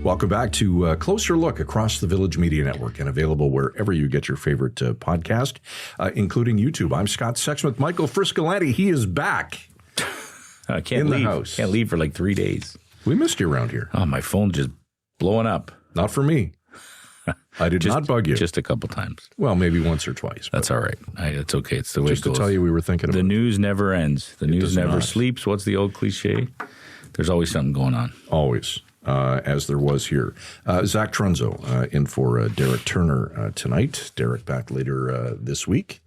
Welcome back to a Closer Look across the Village Media Network and available wherever you get your favorite podcast, including YouTube. I'm Scott Sexsmith. Michael Friscolanti, he is back. I can't leave. The house. Can't leave for like 3 days. We missed you around here. Oh, my phone's just blowing up. Not for me. I did not bug you. Just a couple times. Well, maybe once or twice. That's all right. It's okay. It's the way it goes. Just to tell you we were thinking about it. The news never ends. The news never sleeps. What's the old cliche? There's always something going on. Always. As there was here. Zach Trunzo in for Derek Turner tonight. Derek back later this week.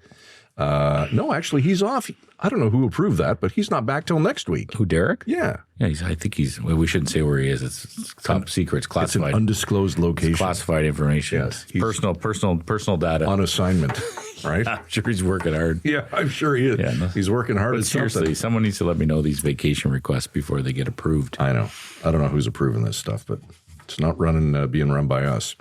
No, actually, he's off. I don't know who approved that, but he's not back till next week. Who, Derek? Yeah. Yeah, I think he's, well, we shouldn't say where he is. It's top secret. It's classified. It's an undisclosed location. It's classified information. Yes. Personal data. On assignment, right? I'm sure he's working hard. Yeah, I'm sure he is. Yeah, no. He's working hard at seriously, someone needs to let me know these vacation requests before they get approved. I know. I don't know who's approving this stuff, but it's not being run by us.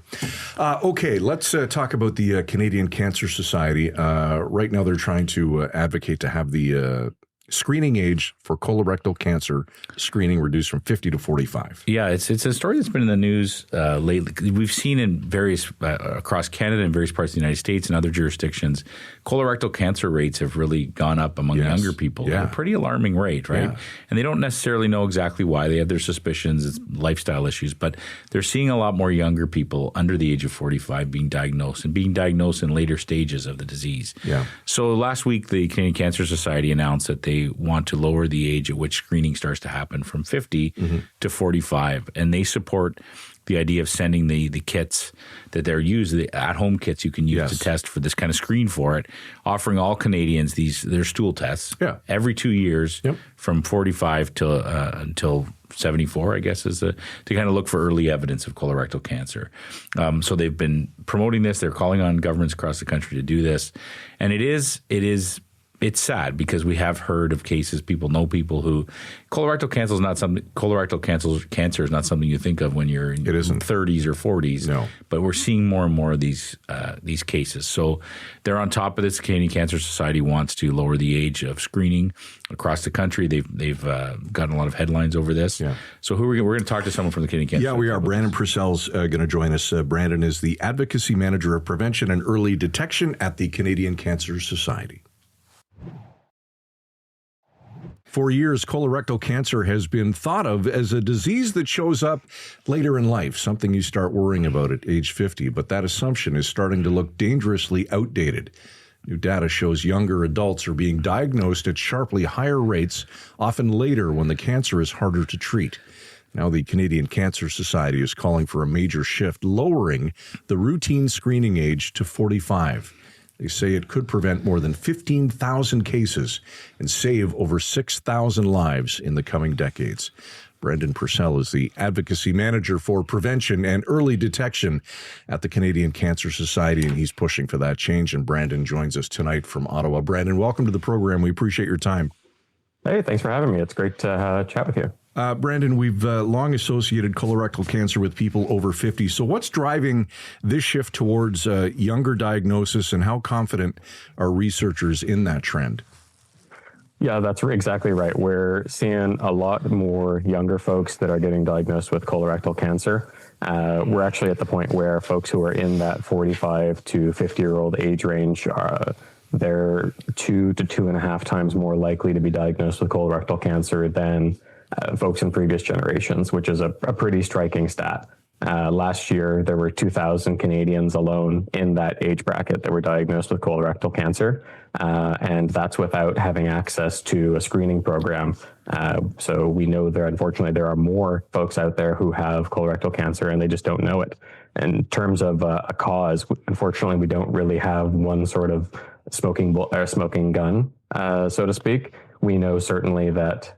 Okay, let's talk about the Canadian Cancer Society. Right now, they're trying to advocate to have the screening age for colorectal cancer screening reduced from 50 to 45. Yeah, it's a story that's been in the news lately. We've seen in various across Canada and various parts of the United States and other jurisdictions, colorectal cancer rates have really gone up among younger people at a pretty alarming rate, right? Yeah. And they don't necessarily know exactly why. They have their suspicions. It's lifestyle issues, but they're seeing a lot more younger people under the age of 45 being diagnosed in later stages of the disease. Yeah. So last week, the Canadian Cancer Society announced that they want to lower the age at which screening starts to happen from 50 to 45. And they support the idea of sending the kits that they're using, the at-home kits you can use to test for this kind of screen for it, offering all Canadians their stool tests every 2 years from 45 until 74, I guess, to kind of look for early evidence of colorectal cancer. So they've been promoting this. They're calling on governments across the country to do this. And it's sad because we have heard of cases, people know people who colorectal cancer is not something you think of when you're in your 30s or 40s. No. But we're seeing more and more of these cases. So they're on top of this. The Canadian Cancer Society wants to lower the age of screening across the country. They've gotten a lot of headlines over this. Yeah. So we're going to talk to someone from the Canadian Cancer Society. Yeah, we are. Brandon Purcell's going to join us. Brandon is the Advocacy Manager of Prevention and Early Detection at the Canadian Cancer Society. For years, colorectal cancer has been thought of as a disease that shows up later in life, something you start worrying about at age 50. But that assumption is starting to look dangerously outdated. New data shows younger adults are being diagnosed at sharply higher rates, often later when the cancer is harder to treat. Now the Canadian Cancer Society is calling for a major shift, lowering the routine screening age to 45. They say it could prevent more than 15,000 cases and save over 6,000 lives in the coming decades. Brandon Purcell is the Advocacy Manager for Prevention and Early Detection at the Canadian Cancer Society, and he's pushing for that change. And Brandon joins us tonight from Ottawa. Brandon, welcome to the program. We appreciate your time. Hey, thanks for having me. It's great to chat with you. Brandon, we've long associated colorectal cancer with people over 50. So what's driving this shift towards younger diagnosis, and how confident are researchers in that trend? Yeah, that's exactly right. We're seeing a lot more younger folks that are getting diagnosed with colorectal cancer. We're actually at the point where folks who are in that 45 to 50-year-old age range they're 2 to 2.5 times more likely to be diagnosed with colorectal cancer than folks in previous generations, which is a pretty striking stat. Last year, there were 2,000 Canadians alone in that age bracket that were diagnosed with colorectal cancer, and that's without having access to a screening program. So we know that, unfortunately, there are more folks out there who have colorectal cancer, and they just don't know it. In terms of a cause, unfortunately, we don't really have one sort of smoking gun, so to speak. We know certainly that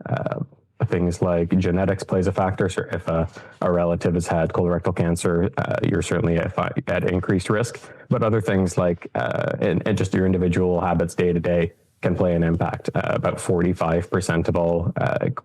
things like genetics plays a factor. So if a relative has had colorectal cancer, you're certainly at increased risk. But other things like and just your individual habits day to day can play an impact. About 45% of all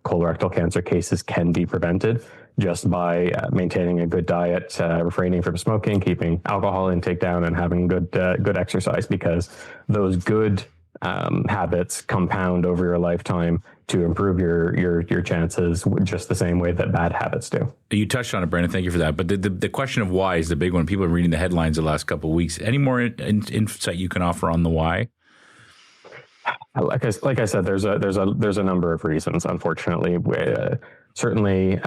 colorectal cancer cases can be prevented just by maintaining a good diet, refraining from smoking, keeping alcohol intake down, and having good exercise, because those good habits compound over your lifetime to improve your chances just the same way that bad habits do. You touched on it, Brandon. Thank you for that. But the question of why is the big one. People are reading the headlines the last couple of weeks. Any more insight you can offer on the why? Like I said, there's a number of reasons. Unfortunately, certainly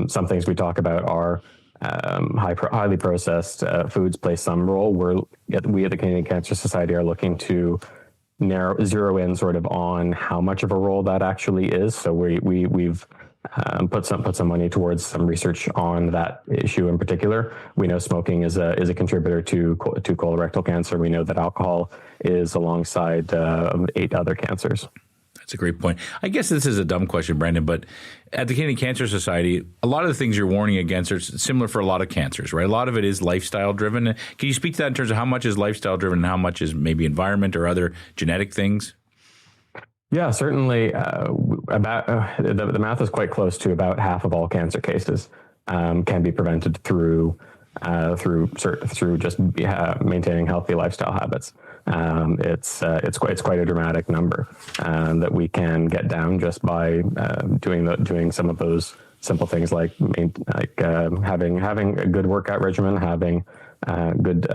some things we talk about are highly processed foods play some role. We at the Canadian Cancer Society are looking to zero in sort of on how much of a role that actually is. So we've put some money towards some research on that issue in particular. We know smoking is a contributor to colorectal cancer. We know that alcohol is alongside 8 other cancers. That's a great point. I guess this is a dumb question, Brandon, but at the Canadian Cancer Society, a lot of the things you're warning against are similar for a lot of cancers, right? A lot of it is lifestyle driven. Can you speak to that in terms of how much is lifestyle driven and how much is maybe environment or other genetic things? Yeah, certainly. The math is quite close to about half of all cancer cases can be prevented through just maintaining healthy lifestyle habits. It's quite a dramatic number that we can get down just by doing some of those simple things like having a good workout regimen, having a good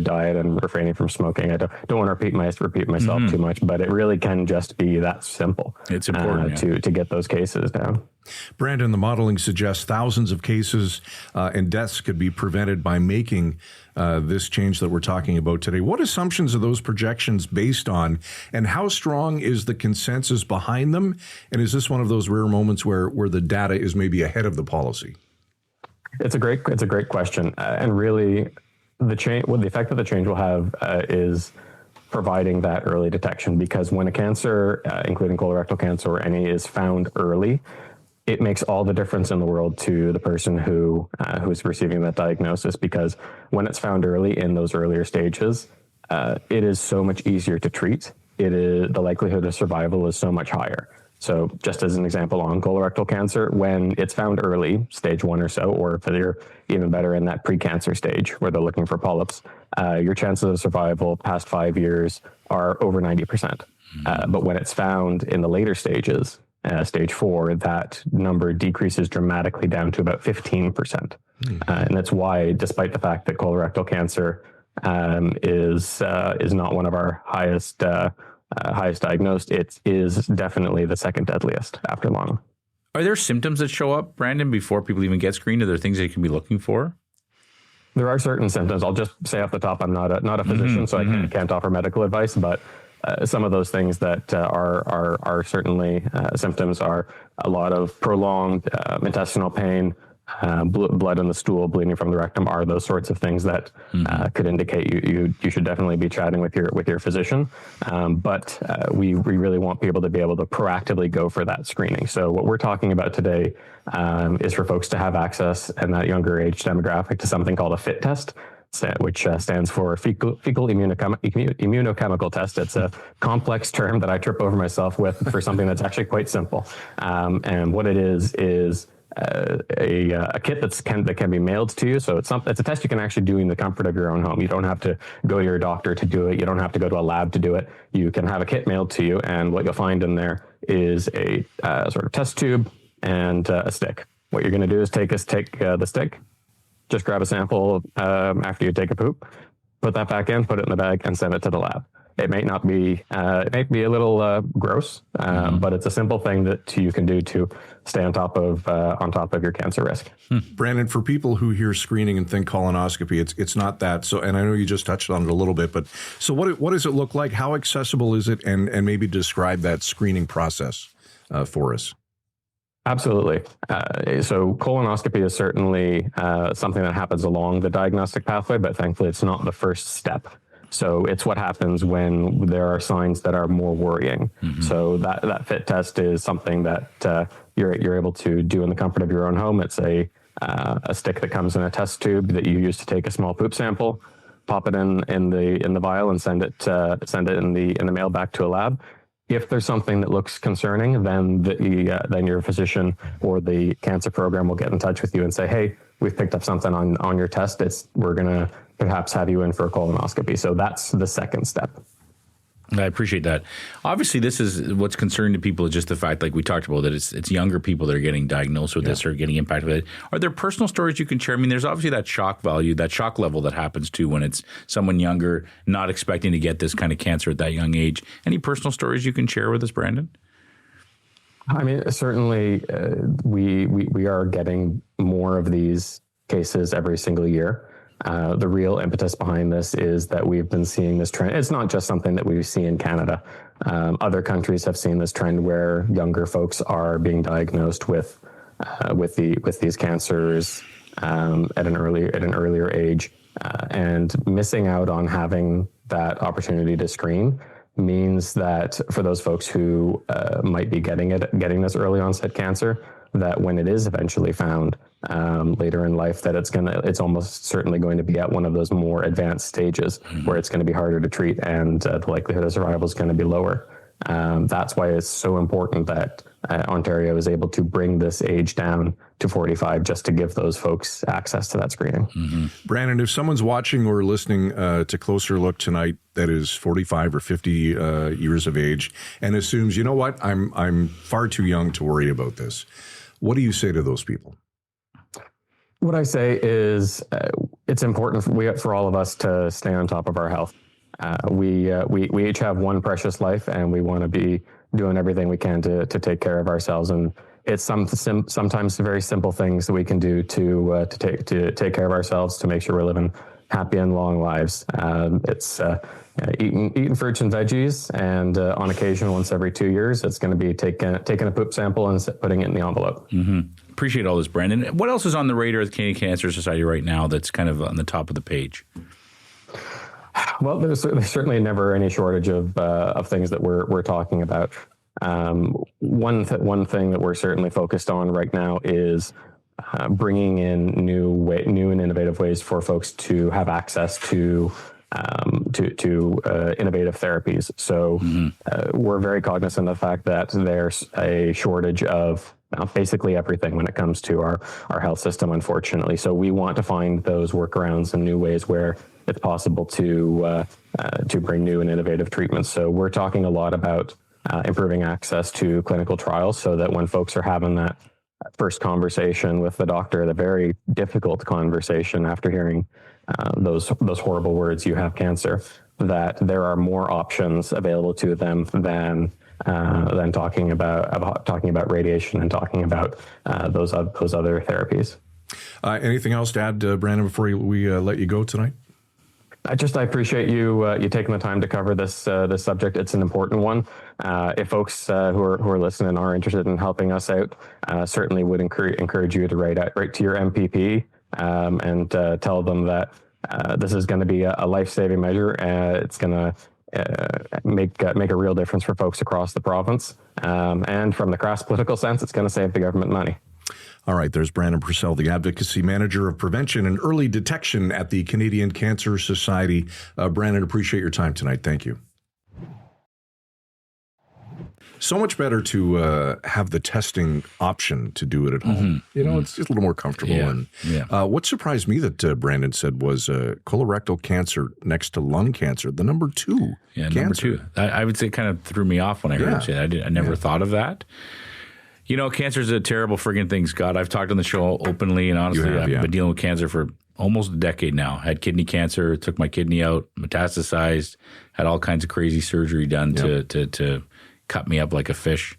diet, and refraining from smoking. I don't want to repeat myself too much, but it really can just be that simple. It's important to get those cases down. Brandon, the modeling suggests thousands of cases and deaths could be prevented by making this change that we're talking about today. What assumptions are those projections based on, and how strong is the consensus behind them? And is this one of those rare moments where the data is maybe ahead of the policy? It's a great question, and really, the effect that the change will have is providing that early detection. Because when a cancer, including colorectal cancer or any, is found early, it makes all the difference in the world to the person who's receiving that diagnosis. Because when it's found early in those earlier stages, it is so much easier to treat. The likelihood of survival is so much higher. So just as an example on colorectal cancer, when it's found early, stage 1 or so, or if they're even better in that pre-cancer stage where they're looking for polyps, your chances of survival past 5 years are over 90%. But when it's found in the later stages, stage 4, that number decreases dramatically down to about 15%. And that's why, despite the fact that colorectal cancer is not one of our highest diagnosed, it is definitely the second deadliest after lung. Are there symptoms that show up, Brandon, before people even get screened? Are there things they can be looking for? There are certain symptoms. I'll just say off the top, I'm not a physician, so I can't offer medical advice, but some of those things that are certainly symptoms are a lot of prolonged intestinal pain, blood in the stool, bleeding from the rectum, are those sorts of things that could indicate you should definitely be chatting with your physician. But we really want people to be able to proactively go for that screening. So what we're talking about today is for folks to have access in that younger age demographic to something called a FIT test, which stands for fecal immunochemical test. It's a complex term that I trip over myself with for something that's actually quite simple. And what it is a kit that can be mailed to you. So it's a test you can actually do in the comfort of your own home. You don't have to go to your doctor to do it. You don't have to go to a lab to do it. You can have a kit mailed to you, and what you'll find in there is a sort of test tube and a stick. What you're going to do is take the stick, just grab a sample after you take a poop, put that back in, put it in the bag, and send it to the lab. It may not be, it may be a little gross, but it's a simple thing that you can do to stay on top of your cancer risk. Brandon, for people who hear screening and think colonoscopy, it's not that. So, and I know you just touched on it a little bit, but so what does it look like? How accessible is it? And maybe describe that screening process for us. Absolutely. So colonoscopy is certainly something that happens along the diagnostic pathway, but thankfully it's not the first step. So it's what happens when there are signs that are more worrying. So that FIT test is something that you're able to do in the comfort of your own home. It's a stick that comes in a test tube that you use to take a small poop sample, pop it in the vial, and send it in the mail back to a lab. If there's something that looks concerning, then your physician or the cancer program will get in touch with you and say, "Hey, we've picked up something on your test. We're gonna perhaps have you in for a colonoscopy." So that's the second step. I appreciate that. Obviously, this is what's concerning to people is just the fact, like we talked about, that it's younger people that are getting diagnosed with this or getting impacted with it. Are there personal stories you can share? I mean, there's obviously that shock value, that shock level that happens too when it's someone younger, not expecting to get this kind of cancer at that young age. Any personal stories you can share with us, Brandon? I mean, certainly we are getting more of these cases every single year. The real impetus behind this is that we've been seeing this trend. It's not just something that we see in Canada. Other countries have seen this trend where younger folks are being diagnosed with these cancers at an earlier age, and missing out on having that opportunity to screen means that for those folks who might be getting this early onset cancer, that when it is eventually found later in life, that it's almost certainly going to be at one of those more advanced stages where it's going to be harder to treat, and the likelihood of survival is going to be lower. That's why it's so important that Ontario is able to bring this age down to 45 just to give those folks access to that screening. Mm-hmm. Brandon, if someone's watching or listening to Closer Look tonight that is 45 or 50 years of age and assumes, you know what, I'm far too young to worry about this, what do you say to those people? What I say is it's important for all of us to stay on top of our health. We each have one precious life, and we want to be doing everything we can to take care of ourselves. And it's sometimes very simple things that we can do to take care of ourselves, to make sure we're living happy and long lives. It's eating fruits and veggies, and on occasion, once every 2 years, it's going to be taking a poop sample and putting it in the envelope. Mm-hmm. Appreciate all this, Brandon. What else is on the radar of the Canadian Cancer Society right now that's kind of on the top of the page? Well, there's certainly never any shortage of things that we're talking about. One thing that we're certainly focused on right now is bringing in new and innovative ways for folks to have access to innovative therapies. So we're very cognizant of the fact that there's a shortage of basically everything when it comes to our health system, unfortunately. So we want to find those workarounds and new ways where it's possible to bring new and innovative treatments. So we're talking a lot about improving access to clinical trials, so that when folks are having that first conversation with the doctor, the very difficult conversation after hearing those horrible words, "You have cancer," that there are more options available to them than talking about radiation and talking about those other therapies. Anything else to add, Brandon, before we let you go tonight? I appreciate you taking the time to cover this subject. It's an important one. If folks who are listening are interested in helping us out, certainly would encourage you to write to your MPP and tell them that this is going to be a life-saving measure. It's going to make a real difference for folks across the province. And from the crass political sense, it's going to save the government money. All right, there's Brandon Purcell, the Advocacy Manager of Prevention and Early Detection at the Canadian Cancer Society. Brandon, appreciate your time tonight. Thank you. So much better to have the testing option to do it at home. Mm-hmm. You know, it's just a little more comfortable. What surprised me that Brandon said was colorectal cancer next to lung cancer, the number 2 cancer. Number 2. I would say it kind of threw me off when I heard him say that. I never thought of that. You know, cancer is a terrible friggin' thing, Scott. I've talked on the show openly and honestly. I've been dealing with cancer for almost a decade now. Had kidney cancer, took my kidney out, metastasized, had all kinds of crazy surgery done to cut me up like a fish.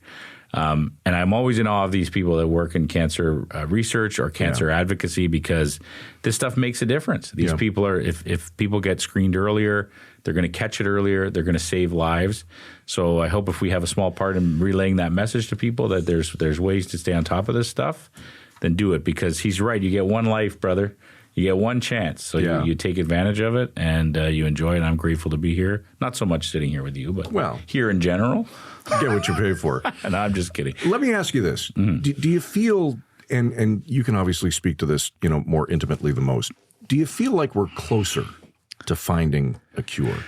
And I'm always in awe of these people that work in cancer research or cancer advocacy, because this stuff makes a difference. These people are, if people get screened earlier, they're going to catch it earlier, they're going to save lives. So I hope if we have a small part in relaying that message to people that there's ways to stay on top of this stuff, then do it, because he's right. You get one life, brother. You get one chance. So you take advantage of it and you enjoy it. I'm grateful to be here. Not so much sitting here with you, but here in general. You get what you pay for. And I'm just kidding. Let me ask you this. Mm-hmm. Do you feel, and you can obviously speak to this, more intimately than most, do you feel like we're closer to finding a cure?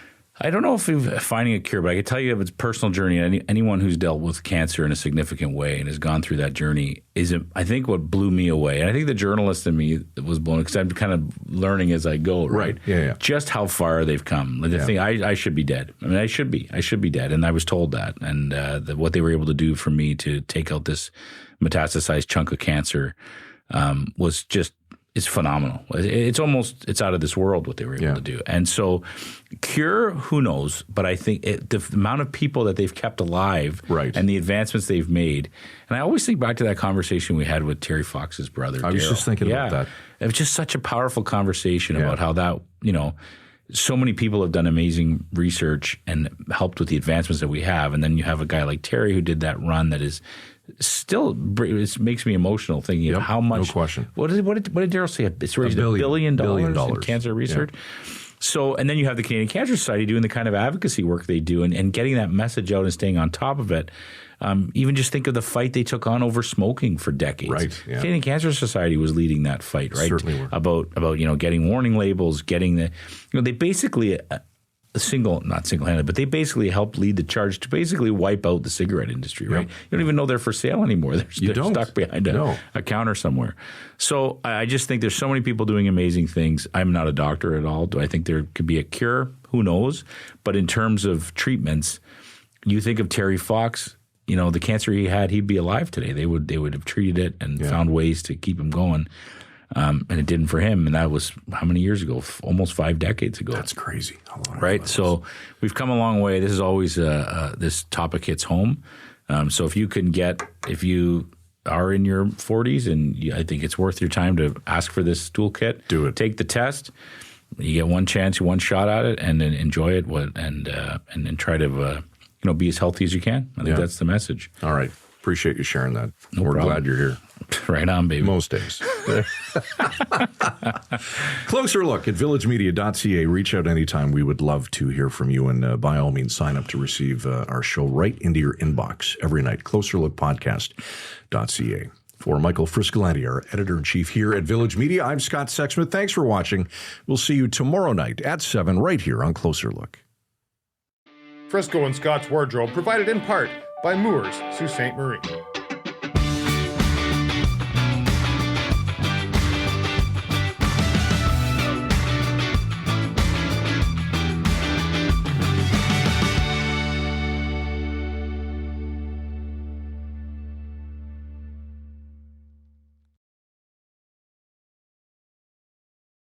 I don't know if finding a cure, but I can tell you of its personal journey. Anyone who's dealt with cancer in a significant way and has gone through that journey is, I think, what blew me away. And I think the journalist in me was blown because I'm kind of learning as I go. Right. Yeah. Just how far they've come. The thing, I should be dead. I mean, I should be dead. And I was told that. And what they were able to do for me to take out this metastasized chunk of cancer was just, it's phenomenal. It's out of this world what they were able to do. And so cure, who knows? But I think the amount of people that they've kept alive and the advancements they've made. And I always think back to that conversation we had with Terry Fox's brother. I was just thinking about that. It was just such a powerful conversation about how that, so many people have done amazing research and helped with the advancements that we have. And then you have a guy like Terry who did that run that is still, it makes me emotional thinking of how much. No question. What did Daryl say? It's raised $1 billion in cancer research. Yeah. So, and then you have the Canadian Cancer Society doing the kind of advocacy work they do and getting that message out and staying on top of it. Even just think of the fight they took on over smoking for decades. Right. Yeah. Canadian Cancer Society was leading that fight, right? Certainly were. About getting warning labels, getting they basically not single-handed, but they basically helped lead the charge to basically wipe out the cigarette industry, right? Yep. You don't even know they're for sale anymore. They're stuck behind a counter somewhere. So I just think there's so many people doing amazing things. I'm not a doctor at all. Do I think there could be a cure? Who knows? But in terms of treatments, you think of Terry Fox, the cancer he had, he'd be alive today. They would have treated it and found ways to keep him going. And it didn't for him. And that was how many years ago? Almost 5 decades ago. That's crazy. Right? So we've come a long way. This is always, this topic hits home. So if you are in your 40s and I think it's worth your time to ask for this toolkit. Do it. Take the test. You get one chance, one shot at it, and then enjoy it and try to be as healthy as you can. I think that's the message. All right. Appreciate you sharing that. We're glad you're here. Right on, baby. Most days. Closer look at villagemedia.ca. Reach out anytime. We would love to hear from you. And by all means, sign up to receive our show right into your inbox every night. Closerlookpodcast.ca. For Michael Friscolanti, our editor-in-chief here at Village Media, I'm Scott Sexsmith. Thanks for watching. We'll see you tomorrow night at 7 right here on Closer Look. Frisco and Scott's Wardrobe provided in part by Moores, Sault Ste. Marie.